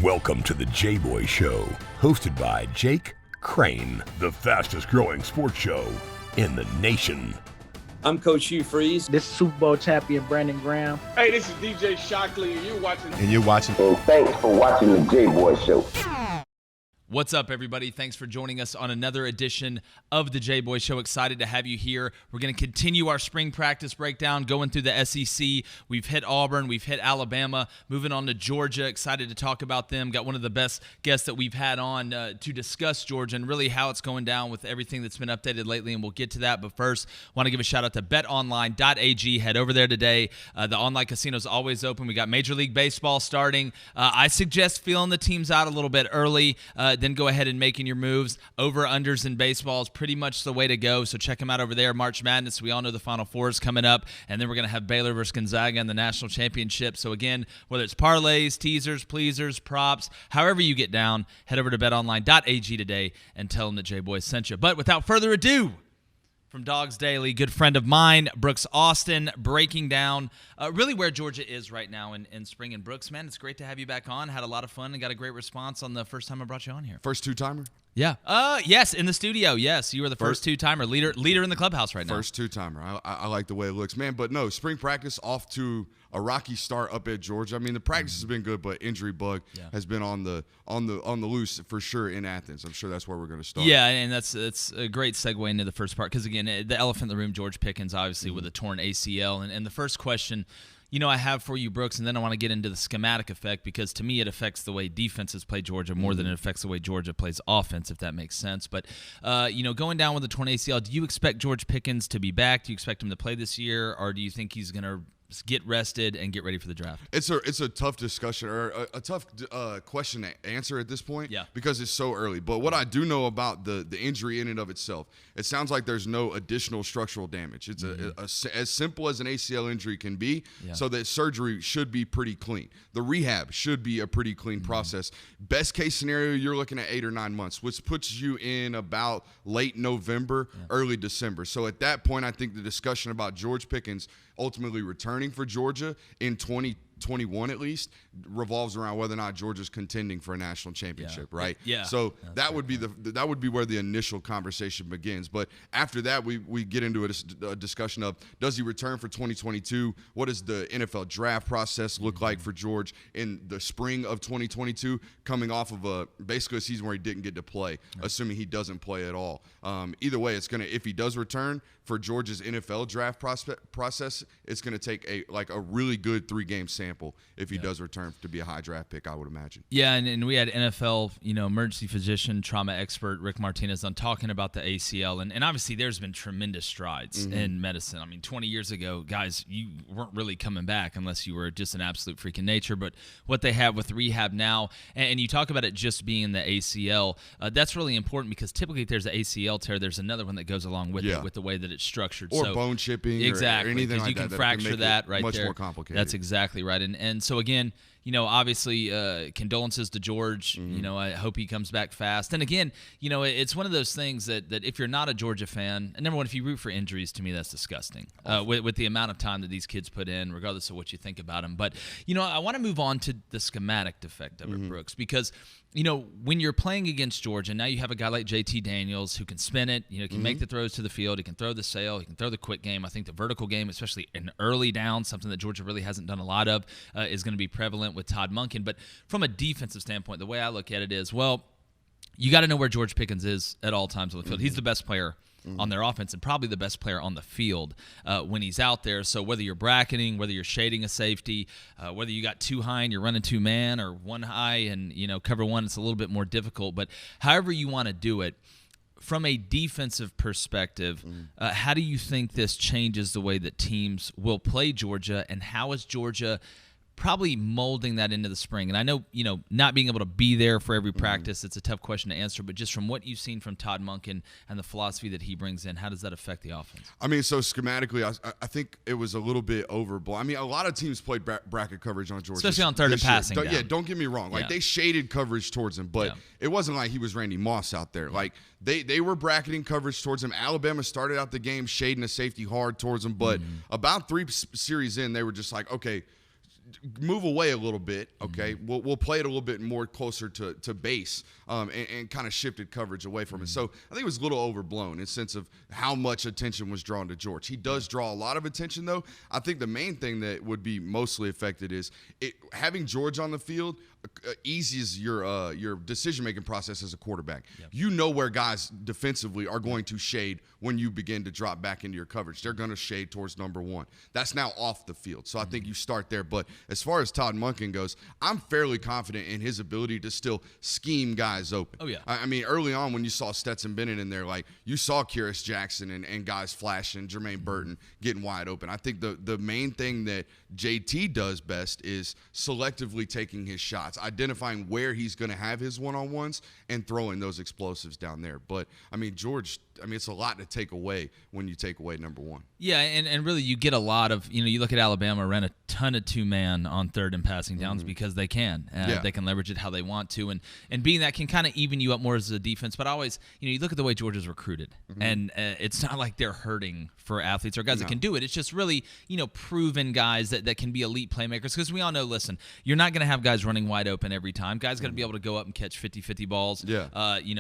Welcome to the Jboy Show, hosted by Jake Crain, the fastest growing sports show in the nation. I'm Coach Hugh Freeze. This is Super Bowl champion Brandon Graham. Hey, this is DJ Shockley, and you're watching. And thanks for watching the Jboy Show. What's up, everybody? Thanks for joining us on another edition of the Jboy Show. Excited to have you here. We're going to continue our spring practice breakdown, going through the SEC. We've hit Auburn. We've hit Alabama. Moving on to Georgia. Excited to talk about them. Got one of the best guests that we've had on to discuss Georgia and really how it's going down with everything that's been updated lately, and we'll get to that. But first, want to give a shout-out to betonline.ag. Head over there today. The online casino is always open. We got Major League Baseball starting. I suggest feeling the teams out a little bit early. Then go ahead and making your moves. Over-unders in baseball is pretty much the way to go, so check them out over there. March Madness, we all know the Final Four is coming up, and then we're going to have Baylor versus Gonzaga in the national championship. So again, whether it's parlays, teasers, pleasers, props, however you get down, head over to betonline.ag today and tell them that Jboy sent you. But without further ado, from Dogs Daily, good friend of mine, Brooks Austin, breaking down really where Georgia is right now in spring. And Brooks, man, it's great to have you back on. Had a lot of fun and got a great response on the first time I brought you on here. First two-timer? Yeah. Yes, in the studio. Yes, you were the first two-timer, leader in the clubhouse right now. First two-timer. I like the way it looks. Man, but no, spring practice off to a rocky start up at Georgia. I mean, the practice has been good, but injury bug has been on the loose for sure in Athens. I'm sure that's where we're going to start. Yeah, and that's a great segue into the first part because, again, the elephant in the room, George Pickens, obviously with a torn ACL. And the first question I have for you, Brooks, and then I want to get into the schematic effect because to me it affects the way defenses play Georgia more than it affects the way Georgia plays offense, if that makes sense. But, going down with the torn ACL, do you expect George Pickens to be back? Do you expect him to play this year, or do you think he's going to get rested and get ready for the draft? It's a tough discussion or a tough question to answer at this point because it's so early. But what I do know about the injury in and of itself, it sounds like there's no additional structural damage. It's as simple as an ACL injury can be, so that surgery should be pretty clean. The rehab should be a pretty clean process. Best case scenario, you're looking at 8 or 9 months, which puts you in about late November, early December. So at that point, I think the discussion about George Pickens ultimately returning for Georgia in 2021 at least revolves around whether or not Georgia's contending for a national championship, right? Yeah. So that would be where the initial conversation begins. But after that, we get into a discussion of, does he return for 2022? What does the NFL draft process look like for George in the spring of 2022, coming off of basically a season where he didn't get to play, assuming he doesn't play at all. Either way, it's gonna, if he does return for Georgia's NFL draft process, it's gonna take a really good 3-game sample if he does return to be a high draft pick, I would imagine. Yeah, and we had NFL, emergency physician, trauma expert Rick Martinez on talking about the ACL, and obviously there's been tremendous strides in medicine. I mean, 20 years ago, guys, you weren't really coming back unless you were just an absolute freak in nature, but what they have with rehab now, and you talk about it just being the ACL, that's really important because typically if there's an ACL tear, there's another one that goes along with it with the way that it's structured. Or bone chipping or anything like that. You can fracture that right much there. More complicated. That's exactly right. And so, again, obviously condolences to George. I hope he comes back fast. And again, it's one of those things that if you're not a Georgia fan, and number one, if you root for injuries, to me, that's disgusting with the amount of time that these kids put in, regardless of what you think about them. But, I want to move on to the schematic effect of it, Brooks, because when you're playing against Georgia, now you have a guy like JT Daniels who can spin it, can make the throws to the field, he can throw the sail, he can throw the quick game. I think the vertical game, especially in early down, something that Georgia really hasn't done a lot of, is going to be prevalent with Todd Monken. But from a defensive standpoint, the way I look at it is, well, you got to know where George Pickens is at all times on the field. He's the best player on their offense and probably the best player on the field when he's out there. So whether you're bracketing, whether you're shading a safety, whether you got 2 high and you're running 2 man or 1 high and, cover 1, it's a little bit more difficult. But however you want to do it, from a defensive perspective, how do you think this changes the way that teams will play Georgia, and how is Georgia probably molding that into the spring? And I know, not being able to be there for every practice, it's a tough question to answer, but just from what you've seen from Todd Monken and the philosophy that he brings in, how does that affect the offense? I mean, so schematically, I think it was a little bit overblown. I mean, a lot of teams played bracket coverage on Georgia. Especially on third and passing down. Yeah, don't get me wrong. Like, they shaded coverage towards him, but it wasn't like he was Randy Moss out there. Like, they were bracketing coverage towards him. Alabama started out the game shading a safety hard towards him, but about 3 series in, they were just like, okay, move away a little bit, okay? We'll play it a little bit more closer to base and kind of shifted coverage away from it. So I think it was a little overblown in the sense of how much attention was drawn to George. He does draw a lot of attention, though. I think the main thing that would be mostly affected is having George on the field eases your decision-making process as a quarterback. Yep. You know where guys defensively are going to shade when you begin to drop back into your coverage. They're going to shade towards number one. That's now off the field. So I think you start there. But as far as Todd Monken goes, I'm fairly confident in his ability to still scheme guys open. Oh, yeah. I mean, early on when you saw Stetson Bennett in there, like you saw Kyrus Jackson and guys flashing, Jermaine Burton getting wide open. I think the main thing that JT does best is selectively taking his shots, identifying where he's going to have his one-on-ones and throwing those explosives down there. But, I mean, George, it's a lot to take away when you take away number one. Yeah, and really you get a lot of, you look at Alabama, ran a ton of two-man on third and passing downs because they can. They can leverage it how they want to. And being that can kind of even you up more as a defense. But always, you look at the way Georgia's recruited. And it's not like they're hurting for athletes or guys that can do it. It's just really, proven guys that can be elite playmakers. Because we all know, listen, you're not going to have guys running wide open every time. Guys got to be able to go up and catch 50-50 balls.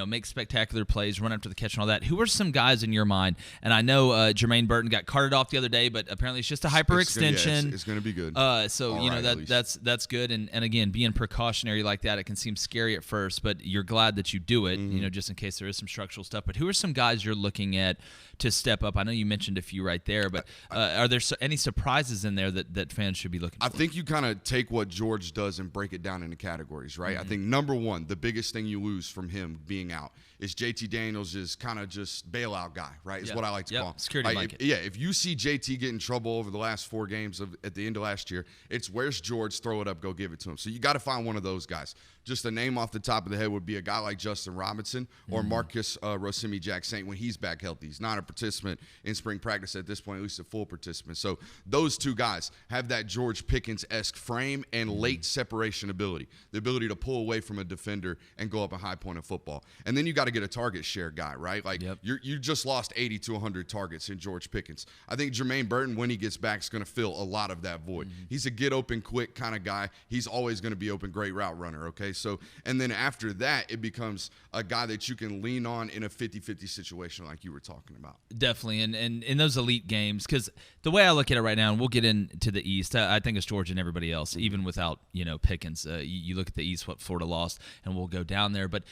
Make spectacular plays, run after the catch and all that. Who are some guys in your mind? And I know Jermaine Burton got carted off the other day, but apparently it's just a hyperextension. It's going to be good. That's good. And again, being precautionary like that, it can seem scary at first, but you're glad that you do it, just in case there is some structural stuff. But who are some guys you're looking at to step up? I know you mentioned a few right there, but are there any surprises in there that fans should be looking for? I think you kind of take what George does and break it down into categories, right? I think number one, the biggest thing you lose from him being out is JT Daniels is kind of just bailout guy, right? Is what I like to call him. Security blanket. If you see JT get in trouble over the last 4 games at the end of last year, it's where's George? Throw it up, go give it to him. So you got to find one of those guys. Just a name off the top of the head would be a guy like Justin Robinson or Marcus Rosemi-Jacksaint when he's back healthy. He's not a participant in spring practice at this point, at least a full participant. So those two guys have that George Pickens-esque frame and late separation ability, the ability to pull away from a defender and go up a high point of football. And then you got to get a target share guy, right? Like you just lost 80 to 100 targets in George Pickens. I think Jermaine Burton, when he gets back, is going to fill a lot of that void. He's a get open quick kind of guy. He's always going to be open, great route runner, okay? So, and then after that, it becomes a guy that you can lean on in a 50-50 situation like you were talking about. Definitely, and in those elite games, because the way I look at it right now, and we'll get into the East, I think it's Georgia and everybody else, even without, Pickens. You look at the East, what Florida lost, and we'll go down there. But,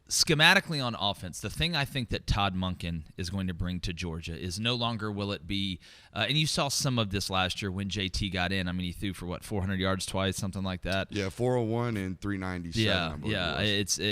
schematically on offense, the thing I think that Todd Monken is going to bring to Georgia is no longer will it be, and you saw some of this last year when JT got in. I mean, he threw for 400 yards twice, something like that. Yeah, 401 and 397.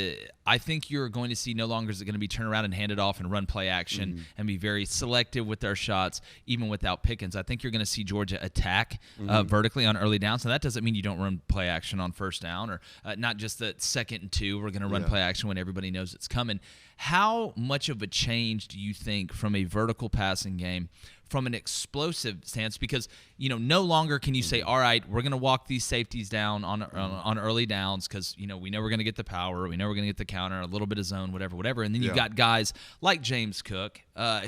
I think you're going to see no longer is it going to be turn around and hand it off and run play action and be very selective with their shots, even without Pickens. I think you're going to see Georgia attack vertically on early downs. So that doesn't mean you don't run play action on first down or not just the 2nd and 2. We're going to run play action when everybody knows it's coming. How much of a change do you think from a vertical passing game, from an explosive stance? Because, no longer can you say, all right, we're going to walk these safeties down on early downs because, we know we're going to get the power, we know we're going to get the counter, a little bit of zone, whatever. And then you've got guys like James Cook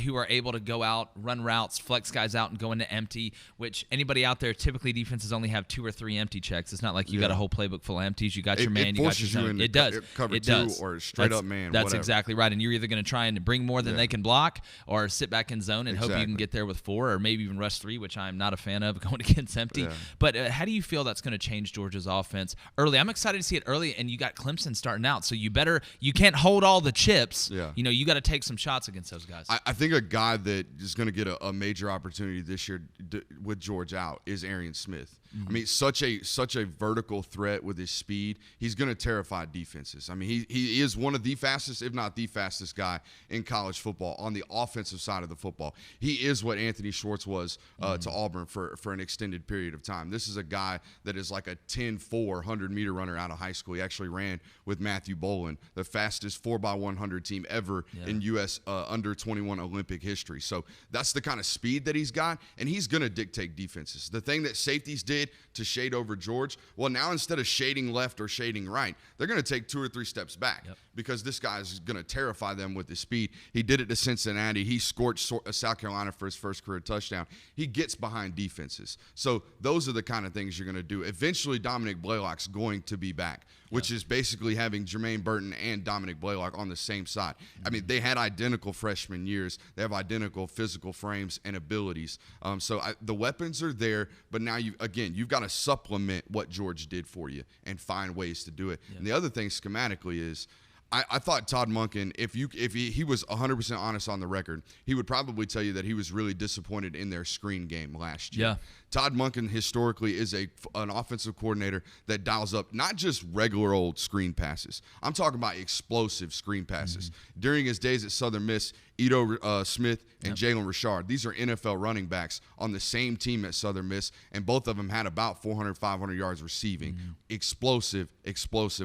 who are able to go out, run routes, flex guys out and go into empty, which anybody out there, typically defenses only have 2 or 3 empty checks. It's not like you got a whole playbook full of empties. You got your man, you got your zone. It does. Cover 2 or straight up man. That's exactly right. And you're either going to try and bring more than they can block or sit back in zone and hope you can get there with 4 or maybe even rush 3, which I'm not a fan of going against empty. But how do you feel that's going to change Georgia's offense early? I'm excited to see it early, and you got Clemson starting out, so you can't hold all the chips. You got to take some shots against those guys. I think a guy that is going to get a major opportunity this year with George out is Arian Smith. I mean, such a vertical threat with his speed. He's going to terrify defenses. I mean, he is one of the fastest, if not the fastest guy in college football on the offensive side of the football. He is what Anthony Schwartz was to Auburn for an extended period of time. This is a guy that is like a 10-4 100-meter runner out of high school. He actually ran with Matthew Bolin, the fastest 4x100 team ever in U.S. under-21 Olympic history. So that's the kind of speed that he's got, and he's going to dictate defenses. The thing that safeties did did to shade over George. Well, now instead of shading left or shading right, they're going to take 2 or 3 steps back because this guy's going to terrify them with his speed. He did it to Cincinnati. He scorched South Carolina for his first career touchdown. He gets behind defenses. So those are the kind of things you're going to do. Eventually, Dominic Blaylock's going to be back, which is basically having Jermaine Burton and Dominic Blaylock on the same side. I mean, they had identical freshman years. They have identical physical frames and abilities. The weapons are there, but now you've got to supplement what George did for you and find ways to do it. And the other thing schematically is, I thought Todd Monken, if he was 100% honest on the record, he would probably tell you that he was really disappointed in their screen game last year. Yeah. Todd Monken historically is an offensive coordinator that dials up not just regular old screen passes. I'm talking about explosive screen passes. During his days at Southern Miss, Ito Smith and Jalen Richard, these are NFL running backs on the same team at Southern Miss, and both of them had about 400, 500 yards receiving. Explosive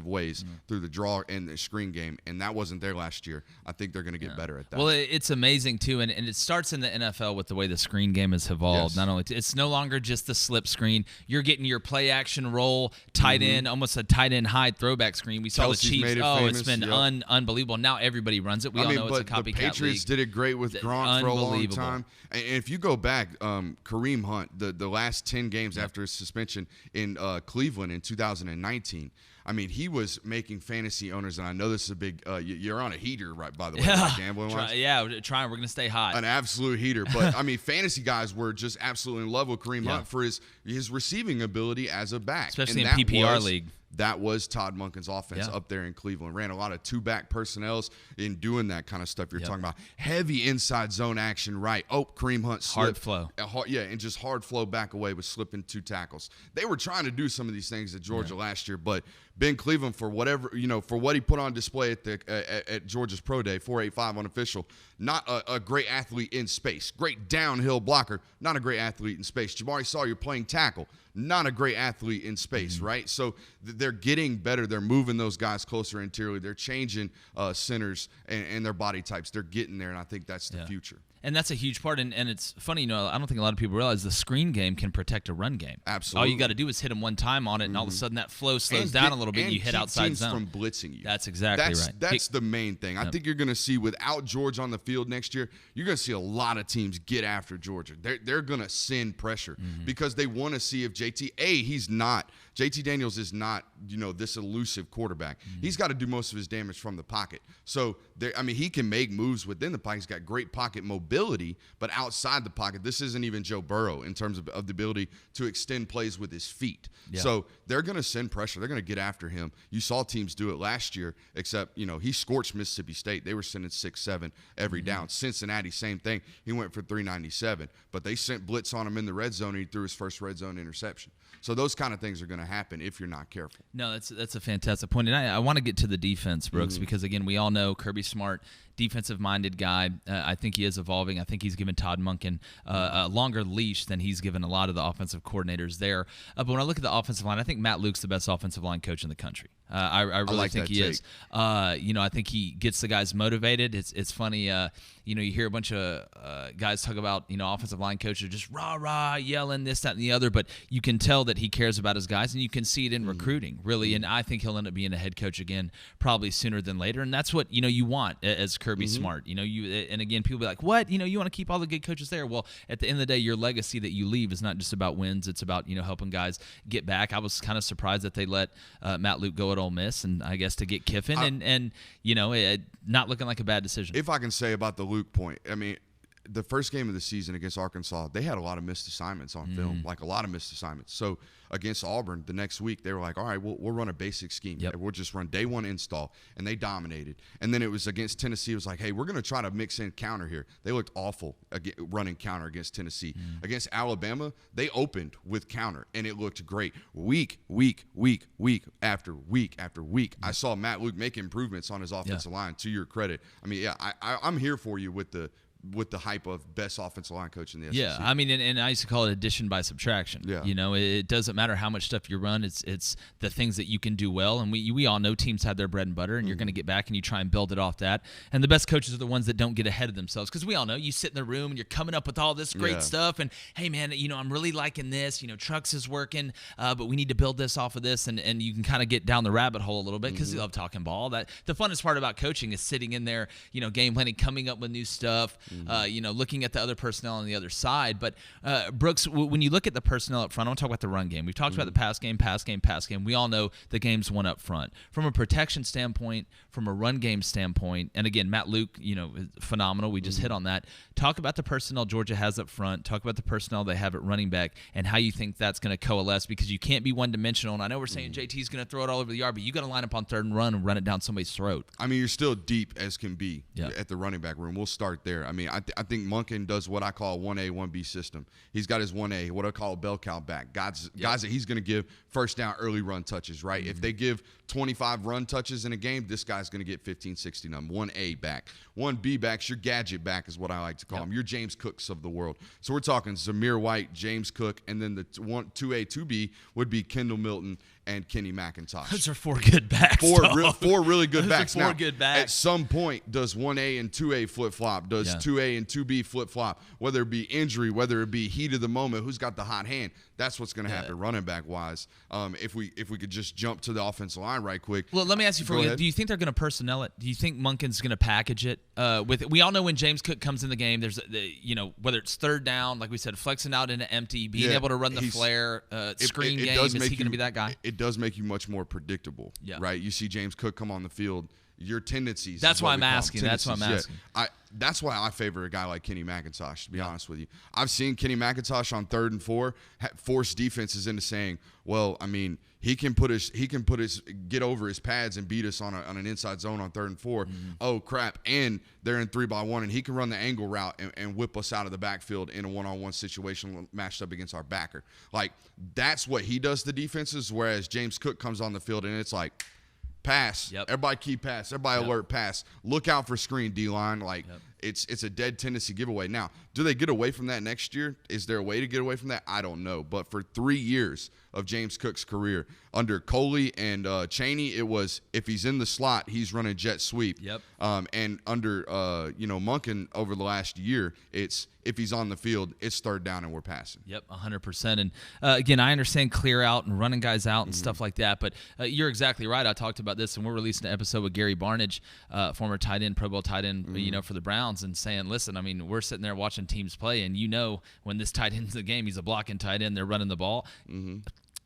ways through the draw and the screen game, and that wasn't there last year. I think they're going to get better at that. Well, it's amazing, too, and it starts in the NFL with the way the screen game has evolved. Not only it's no longer just the slip screen. You're getting your play action roll, tight end, almost a tight end high throwback screen. We saw Kelsey's the Chiefs. famous. It's been unbelievable. Now everybody runs it. We all know it's a copycat the Patriots league. did it great with Gronk for a long time. And if you go back, Kareem Hunt, the last 10 games after his suspension in Cleveland in 2019, I mean, he was making fantasy owners, and I know this is a big you're on a heater, right, by the way, like gambling-wise. Trying. We're going to stay hot. An absolute heater. But, I mean, fantasy guys were just absolutely in love with Kareem Hunt for his receiving ability as a back. Especially in PPR league. That was Todd Monken's offense up there in Cleveland. Ran a lot of 2-back personnels in doing that kind of stuff you're talking about. Heavy inside zone action, right. Kareem Hunt slipped. Hard flow. And just hard flow back away with slipping 2 tackles. They were trying to do some of these things at Georgia last year, but Ben Cleveland, for whatever, for what he put on display at Georgia's Pro Day, 4.85 unofficial, not a great athlete in space. Great downhill blocker, not a great athlete in space. Jabari Sawyer playing tackle, not a great athlete in space, right? So they're getting better. They're moving those guys closer interiorly. They're changing centers and their body types. They're getting there, and I think that's the future. And that's a huge part. And it's funny, I don't think a lot of people realize the screen game can protect a run game. Absolutely. All you got to do is hit them one time on it, and all of a sudden that flow slows down a little bit, and you hit outside zone. From blitzing you. That's exactly right. That's the main thing. I think you're going to see, without George on the field next year, you're going to see a lot of teams get after Georgia. They're going to send pressure because they want to see if JT Daniels is not, this elusive quarterback. He's got to do most of his damage from the pocket. So, he can make moves within the pocket. He's got great pocket mobility, but outside the pocket, this isn't even Joe Burrow in terms of the ability to extend plays with his feet. Yeah. So they're going to send pressure. They're going to get after him. You saw teams do it last year, except, he scorched Mississippi State. They were sending 6-7 every down. Cincinnati, same thing. He went for 397, but they sent blitz on him in the red zone, and he threw his first red zone interception. So those kind of things are going to happen if you're not careful. No, that's a fantastic point. And I want to get to the defense, Brooks, because, again, we all know Kirby Smart, defensive-minded guy. I think he is evolving. I think he's given Todd Monken a longer leash than he's given a lot of the offensive coordinators there. But when I look at the offensive line, I think Matt Luke's the best offensive line coach in the country. I really think he is. I think he gets the guys motivated. It's funny. You hear a bunch of guys talk about offensive line coaches just rah yelling this, that, and the other. But you can tell that he cares about his guys, and you can see it in recruiting, really. And I think he'll end up being a head coach again, probably sooner than later. And that's what you want as Kirby Smart. And again, people be like, "What? You want to keep all the good coaches there?" Well, at the end of the day, your legacy that you leave is not just about wins. It's about helping guys get back. I was kind of surprised that they let Matt Luke go at Ole Miss, and I guess to get Kiffin, and not looking like a bad decision. If I can say about the Luke point, the first game of the season against Arkansas, they had a lot of missed assignments on film, like a lot of missed assignments. So against Auburn the next week, they were like, all right, we'll run a basic scheme. Yep. We'll just run day one install, and they dominated. And then it was against Tennessee. It was like, hey, we're going to try to mix in counter here. They looked awful running counter against Tennessee. Against Alabama, they opened with counter, and it looked great. Week after week after week, I saw Matt Luke make improvements on his offensive line, to your credit. I'm here for you with the with the hype of best offensive line coach in the SEC. Yeah, I mean, and I used to call it addition by subtraction. Yeah. You know, it doesn't matter how much stuff you run. It's the things that you can do well. And we all know teams have their bread and butter, and you're going to get back and you try and build it off that. And the best coaches are the ones that don't get ahead of themselves, because we all know you sit in the room and you're coming up with all this great stuff. And, hey, man, you know, I'm really liking this. You know, Trucks is working, but we need to build this off of this. And you can kind of get down the rabbit hole a little bit because you love talking ball. That the funnest part about coaching is sitting in there, you know, game planning, coming up with new stuff, you know, looking at the other personnel on the other side. But Brooks, when you look at the personnel up front, I want to talk about the run game. We've talked about the pass game. We all know the game's won up front. From a protection standpoint, from a run game standpoint, and again, Matt Luke, you know, is phenomenal. We just hit on that. Talk about the personnel Georgia has up front. Talk about the personnel they have at running back and how you think that's going to coalesce, because you can't be one-dimensional. And I know we're saying JT's going to throw it all over the yard, but you got to line up on third and run it down somebody's throat. I mean, you're still deep as can be at the running back room. We'll start there. I mean, I think Monken does what I call 1A, 1B system. He's got his 1A, what I call a bell cow back. Guys that he's going to give first down early run touches, right? If they give 25 run touches in a game, this guy's going to get 15, 16 of them. 1A back. 1B back's your gadget back is what I like to call him. Your James Cooks of the world. So we're talking Zamir White, James Cook, and then the 2A, 2B would be Kendall Milton and Kenny McIntosh. Those are four good backs. Four really good backs. Four good backs. At some point, does 1A and 2A flip-flop? Does 2A and 2B flip-flop? Whether it be injury, whether it be heat of the moment, who's got the hot hand? That's what's going to happen running back-wise. If we could just jump to the offensive line right quick. Well, let me ask you, do you think they're going to personnel it? Do you think Monken's going to package it? We all know when James Cook comes in the game, there's you know, whether it's third down, like we said, flexing out into empty, being able to run the flare, screen game. Is he going to be that guy? It does make you much more predictable, right? You see James Cook come on the field, your tendencies. That's why I'm asking. That's why I'm asking. That's why I favor a guy like Kenny McIntosh, to be honest with you. I've seen Kenny McIntosh on 3rd and 4 force defenses into saying, well, I mean, he can get over his pads and beat us on an inside zone on 3rd and 4. Oh crap! And they're in 3-by-1, and he can run the angle route and whip us out of the backfield in a one-on-one situation matched up against our backer. Like, that's what he does to defenses. Whereas James Cook comes on the field and it's like, pass. Everybody keep pass. Everybody alert pass. Look out for screen D-line. Like, it's a dead tendency giveaway. Now, do they get away from that next year? Is there a way to get away from that? I don't know. But for 3 years of James Cook's career, under Coley and Chaney, it was if he's in the slot, he's running jet sweep. And under Monken over the last year, it's if he's on the field, it's third down and we're passing. 100%. And again, I understand clear out and running guys out and stuff like that, but you're exactly right. I talked about this, and we're releasing an episode with Gary Barnage, former tight end, Pro Bowl tight end, you know, for the Browns, and saying, listen, I mean, we're sitting there watching teams play, and you know when this tight end's in the game, he's a blocking tight end, they're running the ball.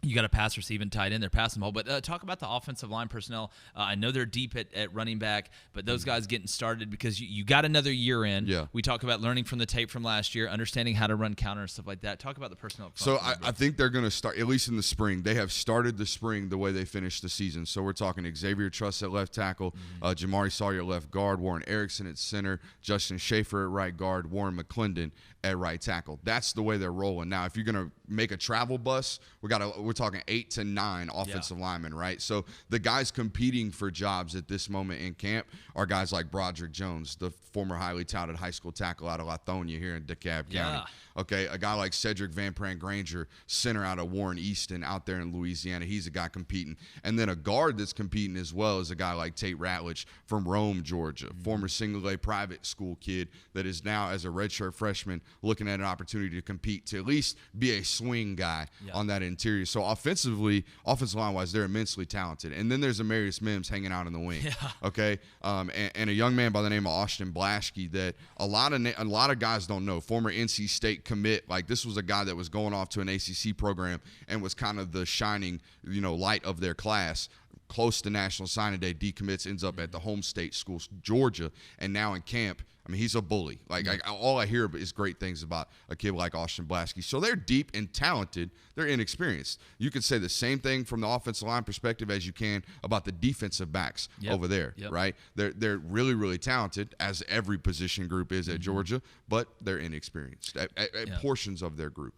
You got a pass receiving tight end, they're passing the ball. But talk about the offensive line personnel. I know they're deep at running back, but those guys getting started because you got another year in. We talk about learning from the tape from last year, understanding how to run counter and stuff like that. Talk about the personnel. So I think they're going to start, at least in the spring. They have started the spring the way they finished the season. So we're talking Xavier Truss at left tackle, Jamari Sawyer at left guard, Warren Erickson at center, Justin Schaefer at right guard, Warren McClendon at right tackle. That's the way they're rolling. Now, if you're going to make a travel bus, we're talking 8 to 9 offensive linemen, right? So the guys competing for jobs at this moment in camp are guys like Broderick Jones, the former highly touted high school tackle out of Lithonia here in DeKalb County. Okay, a guy like Cedric Van Pran Granger, center out of Warren Easton out there in Louisiana. He's a guy competing. And then a guard that's competing as well is a guy like Tate Ratledge from Rome, Georgia, former single-A private school kid that is now, as a redshirt freshman, looking at an opportunity to compete, to at least be a swing guy on that interior. So offensive line-wise, they're immensely talented. And then there's Amarius Mims hanging out in the wing. Okay, and a young man by the name of Austin Blaschke that a lot of guys don't know. Former NC State commit. Like, this was a guy that was going off to an ACC program and was kind of the shining, light of their class. Close to National Signing Day, decommits, ends up at the home state school, Georgia, and now in camp. I mean, he's a bully. Like, all I hear is great things about a kid like Austin Blaschke. So they're deep and talented. They're inexperienced. You could say the same thing from the offensive line perspective as you can about the defensive backs over there, right? They're really, really talented, as every position group is at Georgia, but they're inexperienced at portions of their group.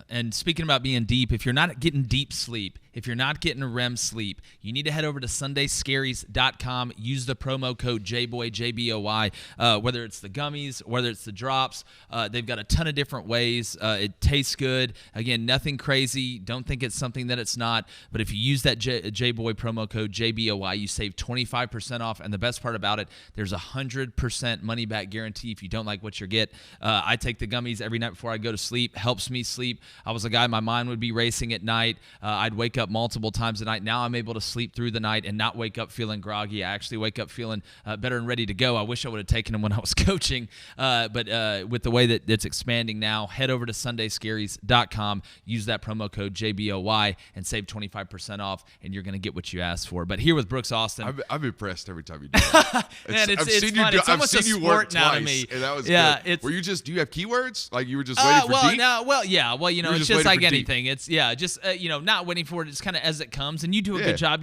And speaking about being deep, if you're not getting deep sleep, if you're not getting REM sleep, you need to head over to sundayscaries.com. Use the promo code JBOY, JBOY, whether it's the gummies, whether it's the drops. They've got a ton of different ways. It tastes good. Again, nothing crazy. Don't think it's something that it's not. But if you use that Jboy promo code JBOY, you save 25% off. And the best part about it, there's a 100% money back guarantee if you don't like what you get. I take the gummies every night before I go to sleep. Helps me sleep. I was a guy, my mind would be racing at night. I'd wake up multiple times a night. Now I'm able to sleep through the night and not wake up feeling groggy. I actually wake up feeling better and ready to go. I wish I would have taken them when I was coaching. But with the way that it's expanding now, head over to sundayscaries.com. Use that promo code JBOY and save 25% off, and you're going to get what you asked for. But here with Brooks Austin. I'm impressed every time you do that. Man, it's fun. It's almost a sport now to me. And that was good. Were you just, do you have keywords? Like you were just waiting for deep? Well, it's just like anything. It's, just, not waiting for it. It's kind of as it comes. And you do a good job,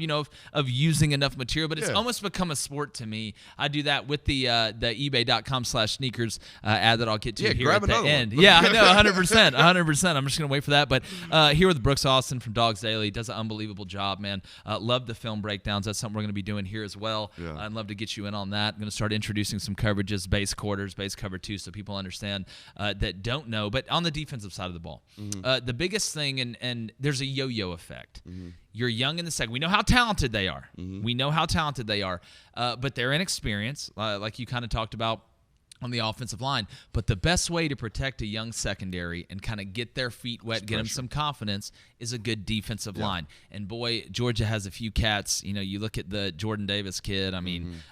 of using enough material. But it's almost become a sport to me. I do that with the ebay.com/sneakers ad that I'll get to here at the end. Yeah, I know, 100%. 100%. I'm just going to wait for that. But here with Brooks Austin from Dogs Daily, does an unbelievable job, man. Love the film breakdowns. That's something we're going to be doing here as well. Yeah. I'd love to get you in on that. I'm going to start introducing some coverages, base quarters, base cover 2, so people understand that don't know. But on the defensive side of the ball, the biggest thing, and there's a yo-yo effect. You're young in the second. We know how talented they are. We know how talented they are. But they're inexperienced, like you kind of talked about on the offensive line. But the best way to protect a young secondary and kind of get their feet wet, get them some confidence, is a good defensive line. And, boy, Georgia has a few cats. You look at the Jordan Davis kid,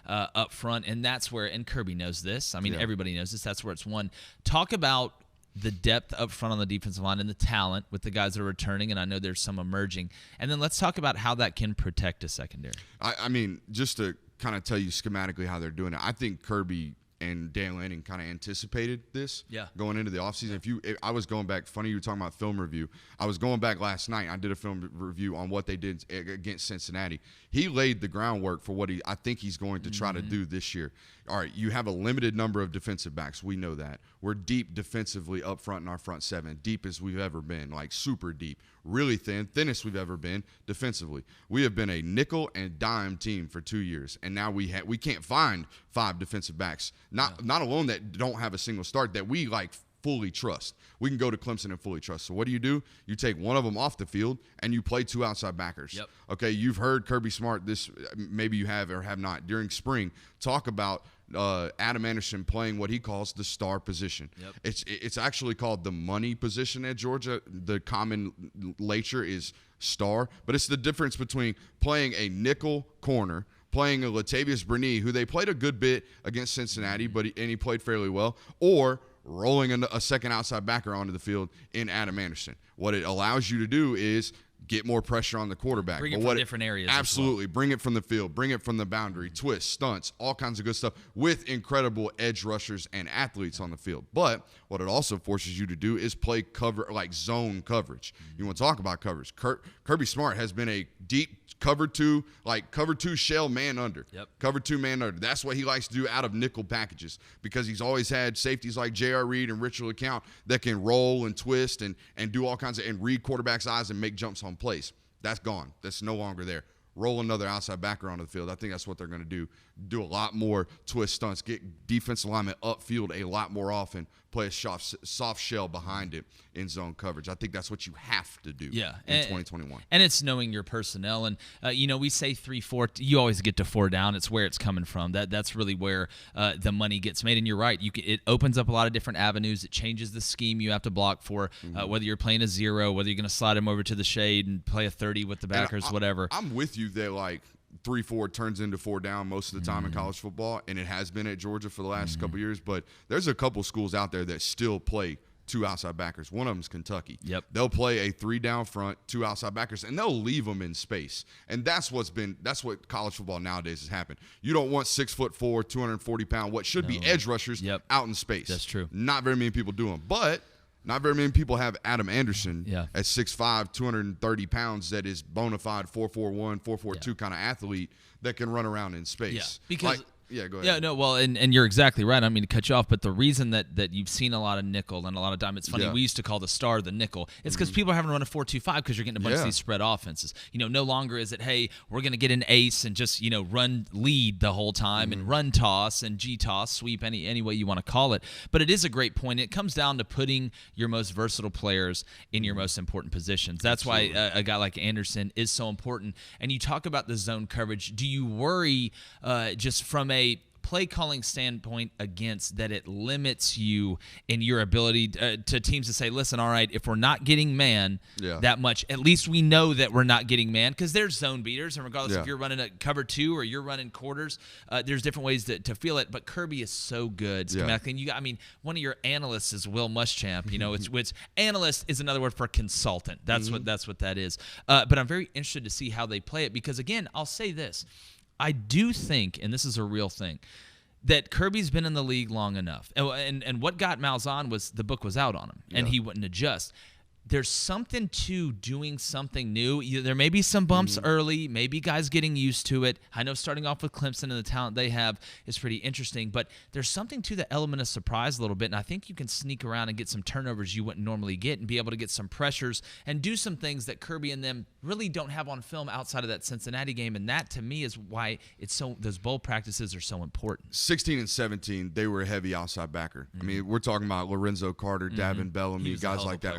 up front, and that's where – and Kirby knows this. Everybody knows this. That's where it's won. Talk about the depth up front on the defensive line and the talent with the guys that are returning, and I know there's some emerging. And then let's talk about how that can protect a secondary. Just to kind of tell you schematically how they're doing it, I think Kirby and Dan Lanning kind of anticipated this going into the offseason. If I was going back, funny you were talking about film review. I was going back last night. I did a film review on what they did against Cincinnati. He laid the groundwork for what I think he's going to try to do this year. All right, you have a limited number of defensive backs. We know that. We're deep defensively up front in our front seven, deep as we've ever been, like super deep, really thin, thinnest we've ever been defensively. We have been a nickel and dime team for 2 years, and now we can't find 5 defensive backs, not alone that don't have a single start, that we fully trust. We can go to Clemson and fully trust. So what do? You take one of them off the field and you play 2 outside backers. Yep. Okay, you've heard Kirby Smart, maybe you have or have not, during spring, talk about Adam Anderson playing what he calls the star position. Yep. It's actually called the money position at Georgia. The common nomenclature is star, but it's the difference between playing a nickel corner, playing a Latavius Bernee, who they played a good bit against Cincinnati, but he played fairly well, or rolling a second outside backer onto the field in Adam Anderson. What it allows you to do is get more pressure on the quarterback. Bring it from different areas. Absolutely. Bring it from the field. Bring it from the boundary. Twist, stunts, all kinds of good stuff with incredible edge rushers and athletes on the field. But what it also forces you to do is play zone coverage. You want to talk about coverage. Kirby Smart has been a deep cover 2 shell man under. Yep. Cover 2 man under. That's what he likes to do out of nickel packages, because he's always had safeties like J.R. Reed and Richard LeCount that can roll and twist and do all kinds of, and read quarterbacks' eyes and make jumps on plays. That's gone. That's no longer there. Roll another outside backer onto the field. I think that's what they're going to do. Do a lot more twist stunts, get defensive linemen upfield a lot more often, play a soft shell behind it in zone coverage. I think that's what you have to do in 2021. And it's knowing your personnel. And, we say 3-4. You always get to 4 down. It's where it's coming from. That's really where the money gets made. And you're right. It opens up a lot of different avenues. It changes the scheme you have to block for, whether you're playing a 0, whether you're going to slide him over to the shade and play a 30 with the backers, whatever. I'm with you that, 3-4 turns into 4 down most of the time in college football, and it has been at Georgia for the last couple years. But there's a couple schools out there that still play 2 outside backers. One of them is Kentucky. Yep. They'll play a 3 down front, 2 outside backers, and they'll leave them in space. And that's what college football nowadays has happened. You don't want 6'4", 240-pound, what should be edge rushers out in space. That's true. Not very many people do them, but not very many people have Adam Anderson at 6'5", 230 pounds that is bona fide 4'4", 4'2" kind of athlete that can run around in space. Yeah, because Yeah, go ahead. Yeah, no, well, and you're exactly right. I mean to cut you off, but the reason that you've seen a lot of nickel and a lot of dime, it's funny. We used to call the star the nickel. It's because people are having to run a 4-2-5 because you're getting a bunch of these spread offenses. No longer is it, hey, we're going to get an ace and just run lead the whole time and run toss and G toss, sweep, any way you want to call it. But it is a great point. It comes down to putting your most versatile players in your most important positions. That's why a guy like Anderson is so important. And you talk about the zone coverage. Do you worry just from a play calling standpoint against that it limits you in your ability to teams to say, listen, all right, if we're not getting man that much, at least we know that we're not getting man, because there's zone beaters, and regardless if you're running a cover 2 or you're running quarters, there's different ways to feel it. But Kirby is so good schematically. And one of your analysts is Will Muschamp. Which analyst is another word for consultant. That's what that is. But I'm very interested to see how they play it, because again, I'll say this. I do think, and this is a real thing, that Kirby's been in the league long enough. And what got Malzahn was the book was out on him, and he wouldn't adjust. There's something to doing something new. There may be some bumps early, maybe guys getting used to it. I know starting off with Clemson and the talent they have is pretty interesting, but there's something to the element of surprise a little bit, and I think you can sneak around and get some turnovers you wouldn't normally get and be able to get some pressures and do some things that Kirby and them really don't have on film outside of that Cincinnati game, and that to me is why those bowl practices are so important. 16 and 17, they were a heavy outside backer. I mean, we're talking about Lorenzo Carter, Davin Bellamy, guys like that.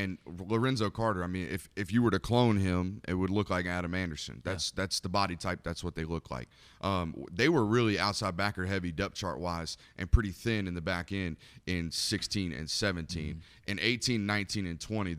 And Lorenzo Carter, I mean, if you were to clone him, it would look like Adam Anderson. That's the body type. That's what they look like. They were really outside backer heavy depth chart wise and pretty thin in the back end in 16 and 17. In 18, 19, and 20,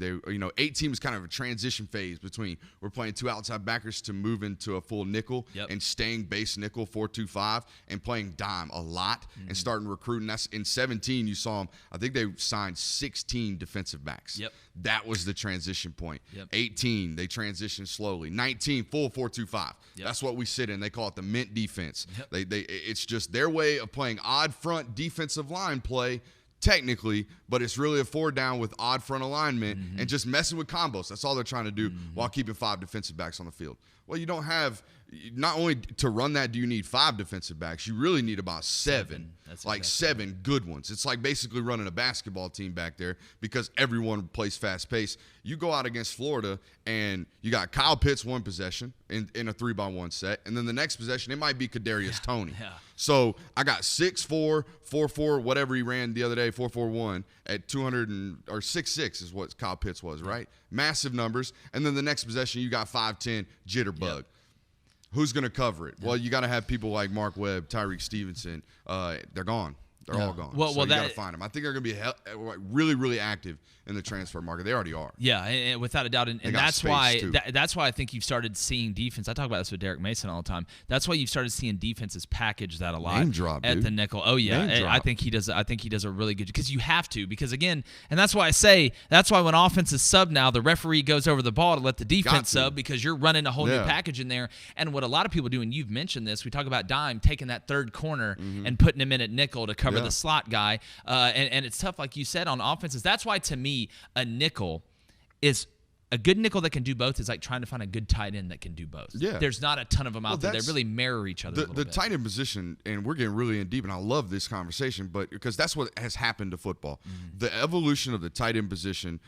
18 was kind of a transition phase between we're playing 2 outside backers to move into a full nickel and staying base nickel 4-2-5 and playing dime a lot and starting recruiting. That's in 17. You saw them. I think they signed 16 defensive backs. That was the transition point. 18, they transitioned slowly. 19, full 4-2-5. That's what we sit in. They call it the mint defense. It's just their way of playing odd front defensive line play, technically, but it's really a 4 down with odd front alignment and just messing with combos. That's all they're trying to do while keeping 5 defensive backs on the field. Well, you don't have – not only to run that do you need 5 defensive backs, you really need about 7. That's like exactly 7 good ones. It's like basically running a basketball team back there because everyone plays fast pace. You go out against Florida and you got Kyle Pitts 1 possession in a 3-by-1 set, and then the next possession it might be Kadarius Toney. So I got 6'4", 4'4", whatever he ran the other day, 4.41 at 200 or 6'6" is what Kyle Pitts was, right? Massive numbers. And then the next possession you got 5'10", jitterbug. Who's going to cover it? Well, you got to have people like Mark Webb, Tyreek Stevenson. They're gone. They're all gone. So you got to find them. I think they're going to be really, really active in the transfer market. They already are. Yeah, and without a doubt. And that's why that's why I think you've started seeing defense. I talk about this with Derek Mason all the time. That's why you've started seeing defenses package that a lot. Name drop, at dude. The nickel. Oh yeah, I think he does. I think he does a really good, because you have to. Because again, and that's why I say that's why when offense is sub now, the referee goes over the ball to let the defense sub, because you're running a whole new package in there. And what a lot of people do, and you've mentioned this, we talk about dime taking that third corner and putting him in at nickel to cover the slot guy. And it's tough, like you said, on offenses. That's why, to me, a nickel is a good nickel that can do both is like trying to find a good tight end that can do both. There's not a ton of them out there. They really mirror each other a little bit. The tight end position, and we're getting really in deep, and I love this conversation, but because that's what has happened to football. The evolution of the tight end position,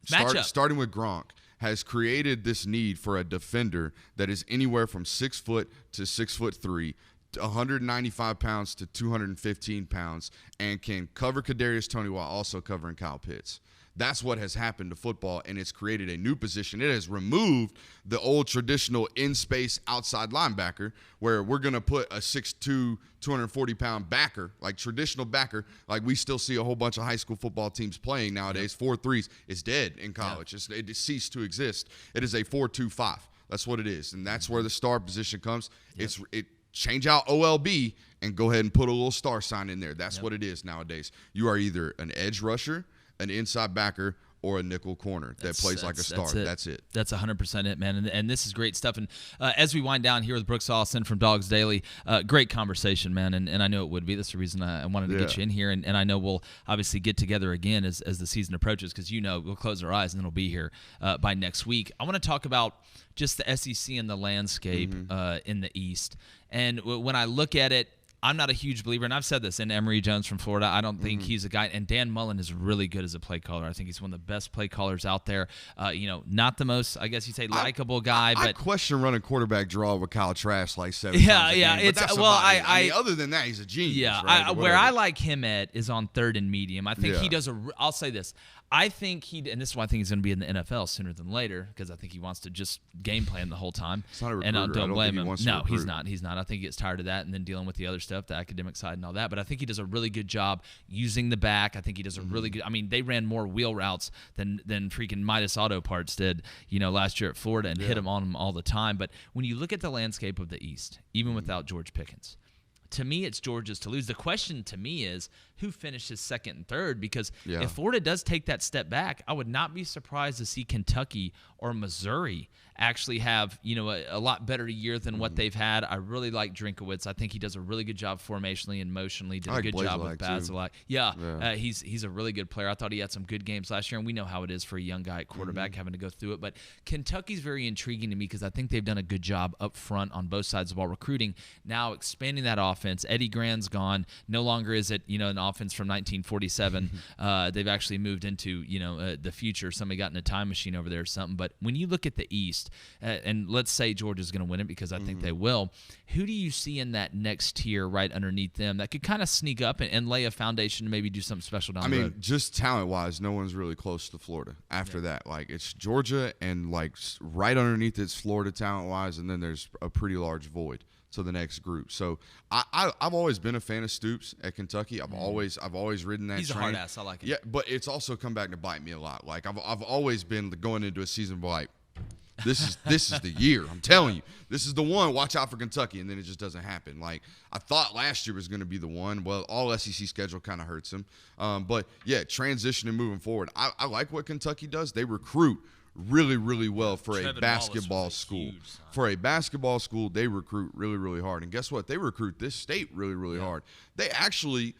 starting with Gronk, has created this need for a defender that is anywhere from 6 foot to 6'3", 195 pounds to 215 pounds, and can cover Kadarius Toney while also covering Kyle Pitts. That's what has happened to football, and it's created a new position. It has removed the old traditional in-space outside linebacker where we're going to put a 6'2", 240-pound backer, like traditional backer, like we still see a whole bunch of high school football teams playing nowadays. 4-3s is dead in college. It ceased to exist. It is a 4-2-5. That's what it is, and that's where the star position comes. Change out OLB and go ahead and put a little star sign in there. That's what it is nowadays. You are either an edge rusher, an inside backer, or a nickel corner that plays like a star. That's it. That's 100% it, man. And this is great stuff. And as we wind down here with Brooks Austin from Dogs Daily, great conversation, man. And I know it would be. That's the reason I wanted to get you in here. And I know we'll obviously get together again as the season approaches, because we'll close our eyes and then we'll be here by next week. I want to talk about just the SEC and the landscape in the East. And when I look at it, I'm not a huge believer, and I've said this, in Emory Jones from Florida. I don't think he's a guy, and Dan Mullen is really good as a play caller. I think he's one of the best play callers out there. Not the most, I guess you'd say, likable guy. I but question running quarterback draw with Kyle Trask like 7 times a game, it's but that's I mean, other than that, he's a genius. Yeah, right? Where I like him at is on third and medium. I think he does I'll say this. I think and this is why I think he's going to be in the NFL sooner than later, because I think he wants to just game plan the whole time. It's not a recruiter. And I don't blame him. No, he's not. He's not. I think he gets tired of that and then dealing with the other stuff, the academic side and all that. But I think he does a really good job using the back. I think he does a really good. I mean, they ran more wheel routes than freaking Midas Auto Parts did, last year at Florida, and hit him on them all the time. But when you look at the landscape of the East, even without George Pickens, to me, it's Georgia's to lose. The question to me is who finishes second and third, because if Florida does take that step back, I would not be surprised to see Kentucky or Missouri actually have, a lot better year than what they've had. I really like Drinkowitz. I think he does a really good job formationally and emotionally. Did a good job with Basilak. He's a really good player. I thought he had some good games last year, and we know how it is for a young guy at quarterback having to go through it. But Kentucky's very intriguing to me because I think they've done a good job up front on both sides of the ball recruiting. Now expanding that offense. Eddie Grant's gone. No longer is it, an offense from 1947. They've actually moved into, the future. Somebody got in a time machine over there or something. But when you look at the East, and let's say Georgia's going to win it, because I think they will, who do you see in that next tier right underneath them that could kind of sneak up and lay a foundation to maybe do something special down the road? Just talent-wise, no one's really close to Florida after that. Like, it's Georgia, and, right underneath it's Florida talent-wise, and then there's a pretty large void to the next group. So I've always been a fan of Stoops at Kentucky. I've always ridden that He's train. a hard ass. I like him. Yeah, but it's also come back to bite me a lot. Like, I've always been going into a season like, this is the year. I'm telling you, this is the one. Watch out for Kentucky, and then it just doesn't happen. Like, I thought last year was going to be the one. Well, all SEC schedule kind of hurts them. But yeah, transition and moving forward. I like what Kentucky does. They recruit really, really well for a basketball school. For a basketball school, they recruit really, really hard. And guess what? They recruit this state really, really hard. They actually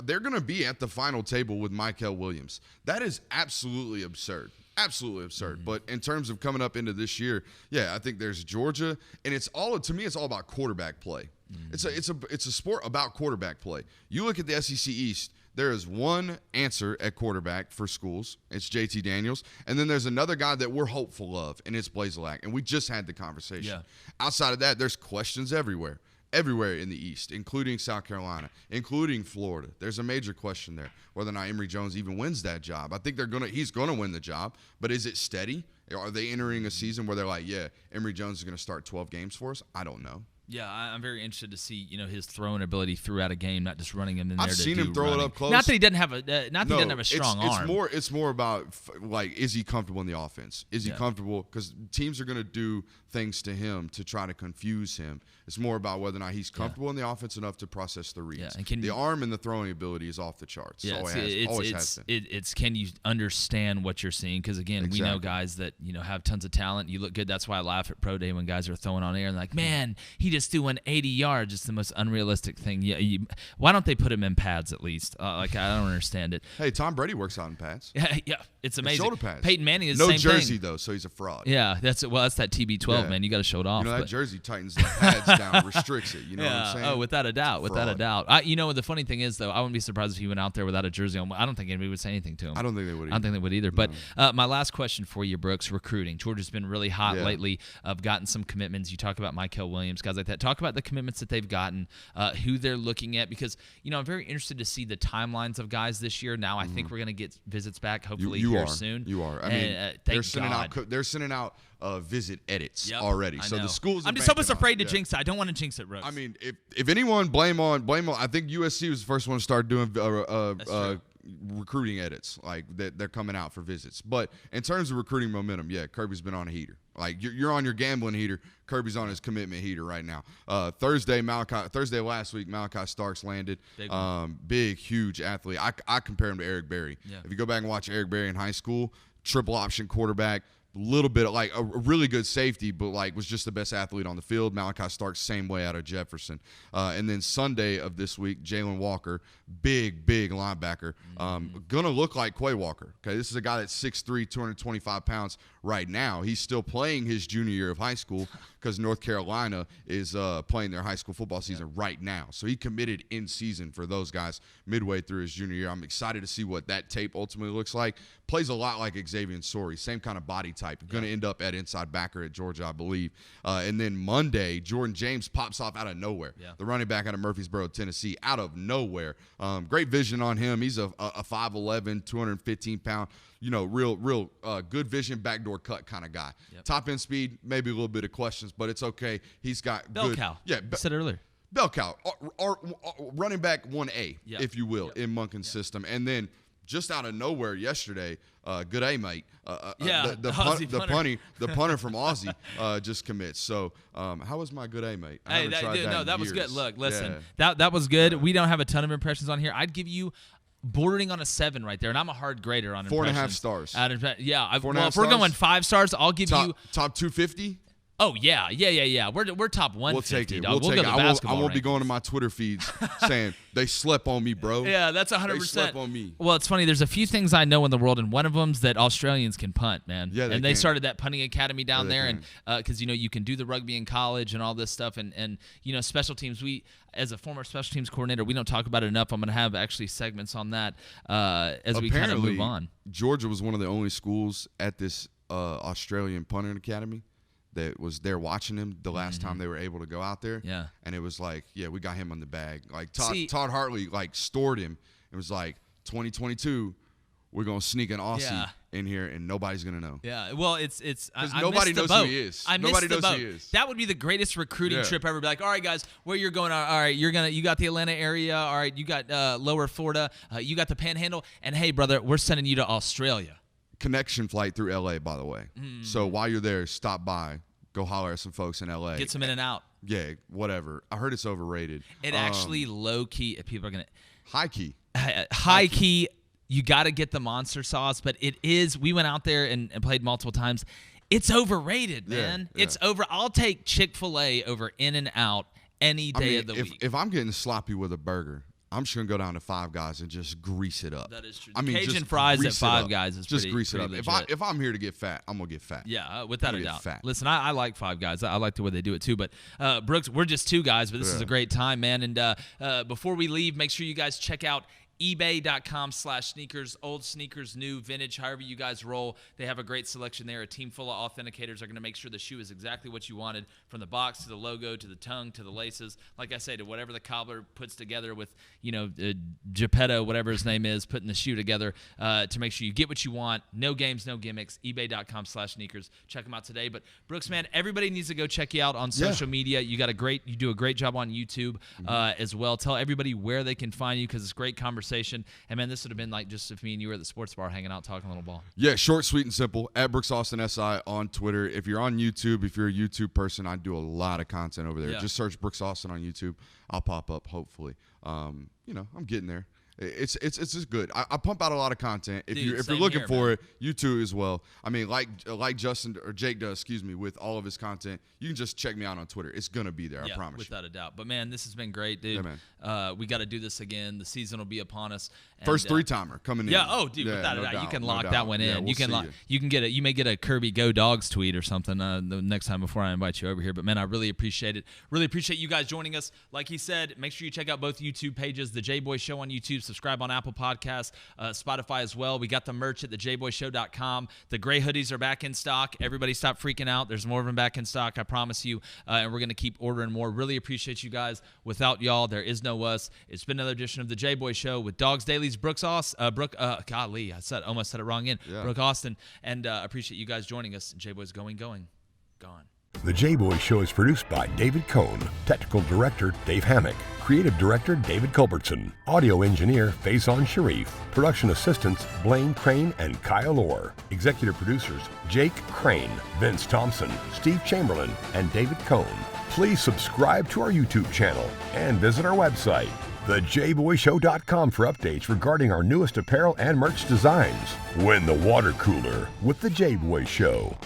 they're going to be at the final table with Michael Williams. That is absolutely absurd. Absolutely absurd. But in terms of coming up into this year, I think there's Georgia, and it's all about quarterback play. It's a sport about quarterback play. You look at the SEC East, there is one answer at quarterback for schools. It's JT Daniels. And then there's another guy that we're hopeful of, and it's Bazelak. And we just had the conversation. Outside of that, there's questions everywhere in the East, including South Carolina, including Florida. There's a major question there, whether or not Emory Jones even wins that job. I think he's going to win the job, but is it steady? Are they entering a season where they're like, Emory Jones is going to start 12 games for us? I don't know. Yeah, I'm very interested to see his throwing ability throughout a game, not just running him in there. I've seen him throw it up close. Not that he doesn't have a strong arm. It's more about is he comfortable in the offense? Is he comfortable? Because teams are going to do things to him to try to confuse him. It's more about whether or not he's comfortable in the offense enough to process the reads. And the arm and the throwing ability is off the charts. Yeah, always has been. It's can you understand what you're seeing? Because again, we know guys that have tons of talent. You look good. That's why I laugh at pro day when guys are throwing on air and like, man, he just threw 80 yards. It's the most unrealistic thing. Why don't they put him in pads at least? I don't understand it. Hey, Tom Brady works out in pads. Yeah, it's amazing. Shoulder pads. Peyton Manning is the same jersey thing. Though, so he's a fraud. Yeah, that's that TB12 man. You got to show it off. That jersey tightens the pads down, restricts it. You know what I'm saying? Oh, without a doubt. The funny thing is though, I wouldn't be surprised if he went out there without a jersey on. I don't think anybody would say anything to him. I don't think they would. I don't think they would either. No. But my last question for you, Brooks, recruiting. Georgia's been really hot lately. I've gotten some commitments. You talk about Michael Williams, guys like that. Talk about the commitments that they've gotten, who they're looking at, because I'm very interested to see the timelines of guys this year. Now I think we're going to get visits back hopefully soon. You are. I mean, they're sending out visit edits already. So the schools. I'm just almost afraid to jinx it. I don't want to jinx it, Brooks. I mean, if anyone blame on. I think USC was the first one to start doing recruiting edits, like that they're coming out for visits. But in terms of recruiting momentum, Kirby's been on a heater. Like you're on your gambling heater. Kirby's on his commitment heater right now. Thursday last week, Malachi Starks landed. Big, huge athlete. I compare him to Eric Berry. Yeah. If you go back and watch Eric Berry in high school, triple option quarterback. Little bit of like a really good safety, but like was just the best athlete on the field. Malachi Starks, same way out of Jefferson. And then Sunday of this week, Jalen Walker, big linebacker. Gonna look like Quay Walker. Okay, this is a guy that's 6'3", 225 pounds right now. He's still playing his junior year of high school because North Carolina is playing their high school football season right now. So he committed in season for those guys midway through his junior year. I'm excited to see what that tape ultimately looks like. Plays a lot like Xavier Sori, same kind of body type. Going to end up at inside backer at Georgia, I believe. And then Monday, Jordan James pops off out of nowhere. The running back out of Murfreesboro, Tennessee, out of nowhere. Great vision on him. He's a 5'11", 215-pound, real good vision, backdoor cut kind of guy. Top end speed, maybe a little bit of questions, but it's okay. He's got bell good. cow. Yeah, I said it earlier. Bell cow, or running back 1A, if you will, in Monken's system. And then just out of nowhere yesterday, good A, mate. The punter from Aussie just commits. So how was my good A, mate? That was good. Look, listen, that was good. We don't have a ton of impressions on here. I'd give you bordering on a 7 right there, and I'm a hard grader on 4.5 stars. If we're going 5 stars, I'll give you top 250. Oh yeah. We're top 150. We'll take it. Dog. We'll go to basketball. I won't be going to my Twitter feeds saying they slept on me, bro. Yeah, that's 100%. They slept on me. Well, it's funny. There's a few things I know in the world, and one of them's that Australians can punt, man. Yeah, they started that punting academy down there, and because you can do the rugby in college and all this stuff, and special teams. We, as a former special teams coordinator, we don't talk about it enough. I'm going to have actually segments on that as we kind of move on. Georgia was one of the only schools at this Australian punting academy that was there watching him the last time they were able to go out there. Yeah. And it was like, we got him on the bag. Like Todd Hartley stored him. It was like 2022, we're going to sneak an Aussie in here and nobody's going to know. Yeah. Well, it's because nobody knows who he is. Nobody knows who he is. That would be the greatest recruiting trip ever. Be like, all right, guys, where you're going? All right, you got the Atlanta area. All right, you got lower Florida. You got the Panhandle. And hey, brother, we're sending you to Australia. Connection flight through LA, by the way. So while you're there, stop by. Go holler at some folks in LA. Get some in and out. Yeah, whatever. I heard it's overrated. It actually low key. People are gonna high key. High key. You got to get the monster sauce, but it is. We went out there and played multiple times. It's overrated, man. Yeah. It's over. I'll take Chick-fil-A over In-N-Out any day of the week. If I'm getting sloppy with a burger, I'm just going to go down to Five Guys and just grease it up. That is true. Cajun fries at Five Guys is just pretty, grease it up. Legit. If I'm here to get fat, I'm going to get fat. Yeah, without a doubt. Listen, I like Five Guys. I like the way they do it too. But Brooks, we're just 2 guys, but this is a great time, man. And before we leave, make sure you guys check out ebay.com/sneakers, old sneakers, new, vintage, however you guys roll. They have a great selection there. A team full of authenticators are going to make sure the shoe is exactly what you wanted, from the box to the logo to the tongue to the laces. Like I say, to whatever the cobbler puts together with, Geppetto, whatever his name is, putting the shoe together to make sure you get what you want. No games, no gimmicks. ebay.com/sneakers. Check them out today. But Brooks, man, everybody needs to go check you out on social media. You do a great job on YouTube as well. Tell everybody where they can find you, because it's great conversation. And man, this would have been like just if me and you were at the sports bar hanging out talking a little ball. Yeah, short, sweet, and simple. At Brooks Austin SI on Twitter. If you're on YouTube, if you're a YouTube person, I do a lot of content over there. Just search Brooks Austin on YouTube. I'll pop up, hopefully. I'm getting there. It's just good. I pump out a lot of content. If you're looking for it, you too as well. I mean, like Justin or Jake does, with all of his content, you can just check me out on Twitter. It's gonna be there. I promise. Without a doubt. But man, this has been great, dude. Yeah, man. We got to do this again. The season will be upon us. And, first 3-timer coming in. Yeah. Oh, dude. Without a doubt, you can lock that one in. You can get it. You may get a Kirby Go Dogs tweet or something the next time before I invite you over here. But man, I really appreciate it. Really appreciate you guys joining us. Like he said, make sure you check out both YouTube pages. The Jboy Show on YouTube. Subscribe on Apple Podcasts, Spotify as well. We got the merch at thejboyshow.com. The gray hoodies are back in stock. Everybody stop freaking out. There's more of them back in stock, I promise you. And we're going to keep ordering more. Really appreciate you guys. Without y'all, there is no us. It's been another edition of the Jboy Show with Dogs Daily's Brooks Austin. Golly, I almost said it wrong again. Yeah. Brooke Austin. And appreciate you guys joining us. Jboy's gone. The Jboy Show is produced by David Cohn, Technical Director Dave Hammock, Creative Director David Culbertson, Audio Engineer Feyzan Shareef, Production Assistants Blaine Crain and Kyle Orr, Executive Producers Jake Crain, Vince Thompson, Steve Chamberlain, and David Cohn. Please subscribe to our YouTube channel and visit our website, TheJboyShow.com for updates regarding our newest apparel and merch designs. Win the water cooler with The Jboy Show.